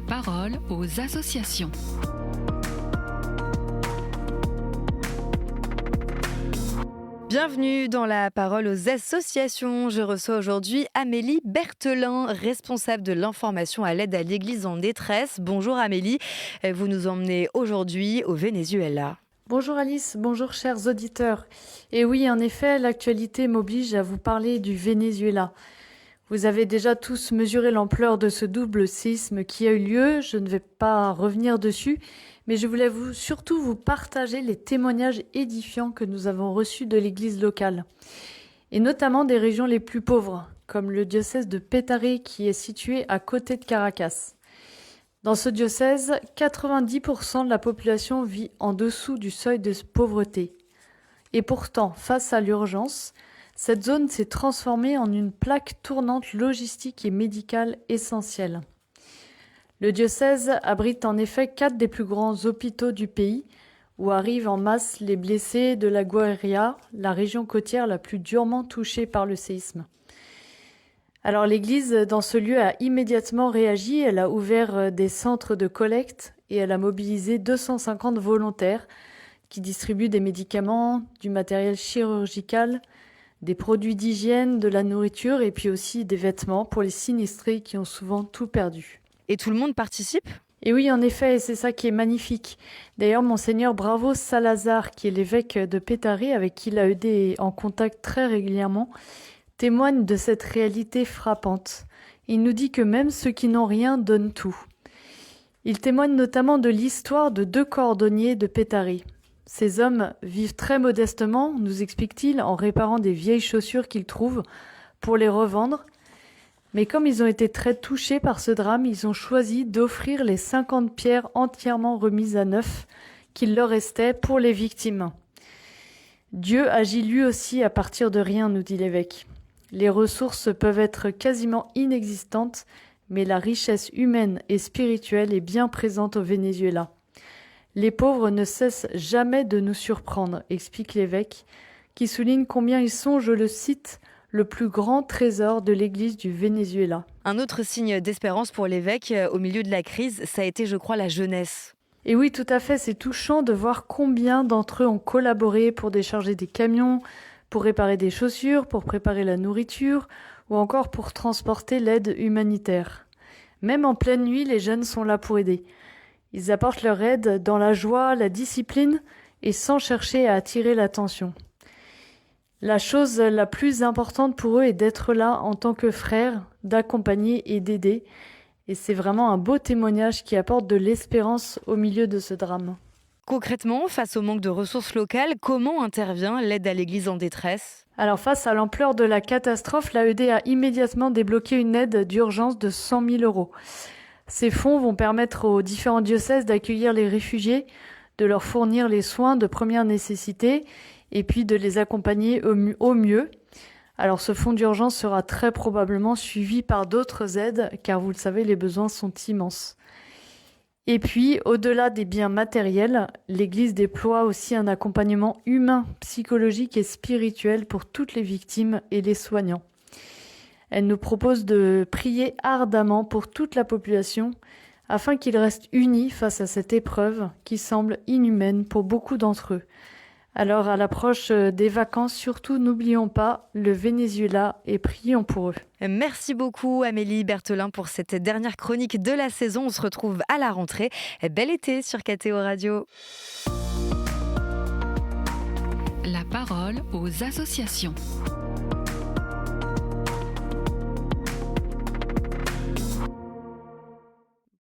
parole aux associations. Bienvenue dans la parole aux associations. Je reçois aujourd'hui Amélie Berthelin, responsable de l'information à l'aide à l'Église en détresse. Bonjour Amélie, vous nous emmenez aujourd'hui au Venezuela. Bonjour Alice, bonjour chers auditeurs. Et oui, en effet, l'actualité m'oblige à vous parler du Venezuela. Vous avez déjà tous mesuré l'ampleur de ce double séisme qui a eu lieu, je ne vais pas revenir dessus, mais je voulais surtout vous partager les témoignages édifiants que nous avons reçus de l'église locale, et notamment des régions les plus pauvres, comme le diocèse de Petare qui est situé à côté de Caracas. Dans ce diocèse, 90% de la population vit en dessous du seuil de pauvreté. Et pourtant, face à l'urgence, cette zone s'est transformée en une plaque tournante logistique et médicale essentielle. Le diocèse abrite en effet 4 des plus grands hôpitaux du pays, où arrivent en masse les blessés de la Guaira, la région côtière la plus durement touchée par le séisme. Alors l'Église, dans ce lieu, a immédiatement réagi. Elle a ouvert des centres de collecte et elle a mobilisé 250 volontaires qui distribuent des médicaments, du matériel chirurgical, des produits d'hygiène, de la nourriture et puis aussi des vêtements pour les sinistrés qui ont souvent tout perdu. Et tout le monde participe ? Et oui, en effet, et c'est ça qui est magnifique. D'ailleurs, Monseigneur Bravo Salazar, qui est l'évêque de Petare, avec qui il a été en contact très régulièrement, témoigne de cette réalité frappante. Il nous dit que même ceux qui n'ont rien donnent tout. Il témoigne notamment de l'histoire de 2 cordonniers de Petare. Ces hommes vivent très modestement, nous explique-t-il, en réparant des vieilles chaussures qu'ils trouvent pour les revendre. Mais comme ils ont été très touchés par ce drame, ils ont choisi d'offrir les 50 pierres entièrement remises à neuf qu'il leur restait pour les victimes. Dieu agit lui aussi à partir de rien, nous dit l'évêque. Les ressources peuvent être quasiment inexistantes, mais la richesse humaine et spirituelle est bien présente au Venezuela. Les pauvres ne cessent jamais de nous surprendre, explique l'évêque, qui souligne combien ils sont, je le cite, le plus grand trésor de l'Église du Venezuela. Un autre signe d'espérance pour l'évêque au milieu de la crise, ça a été, je crois, la jeunesse. Et oui, tout à fait, c'est touchant de voir combien d'entre eux ont collaboré pour décharger des camions, pour réparer des chaussures, pour préparer la nourriture, ou encore pour transporter l'aide humanitaire. Même en pleine nuit, les jeunes sont là pour aider. Ils apportent leur aide dans la joie, la discipline et sans chercher à attirer l'attention. La chose la plus importante pour eux est d'être là en tant que frères, d'accompagner et d'aider. Et c'est vraiment un beau témoignage qui apporte de l'espérance au milieu de ce drame. Concrètement, face au manque de ressources locales, comment intervient l'aide à l'Église en détresse ? Alors face à l'ampleur de la catastrophe, l'AED a immédiatement débloqué une aide d'urgence de 100 000 €. Ces fonds vont permettre aux différents diocèses d'accueillir les réfugiés, de leur fournir les soins de première nécessité et puis de les accompagner au mieux. Alors ce fonds d'urgence sera très probablement suivi par d'autres aides car vous le savez, les besoins sont immenses. Et puis, au-delà des biens matériels, l'Église déploie aussi un accompagnement humain, psychologique et spirituel pour toutes les victimes et les soignants. Elle nous propose de prier ardemment pour toute la population afin qu'ils restent unis face à cette épreuve qui semble inhumaine pour beaucoup d'entre eux. Alors, à l'approche des vacances, surtout n'oublions pas le Venezuela et prions pour eux. Merci beaucoup Amélie Berthelin pour cette dernière chronique de la saison. On se retrouve à la rentrée. Bel été sur KTO Radio. La parole aux associations.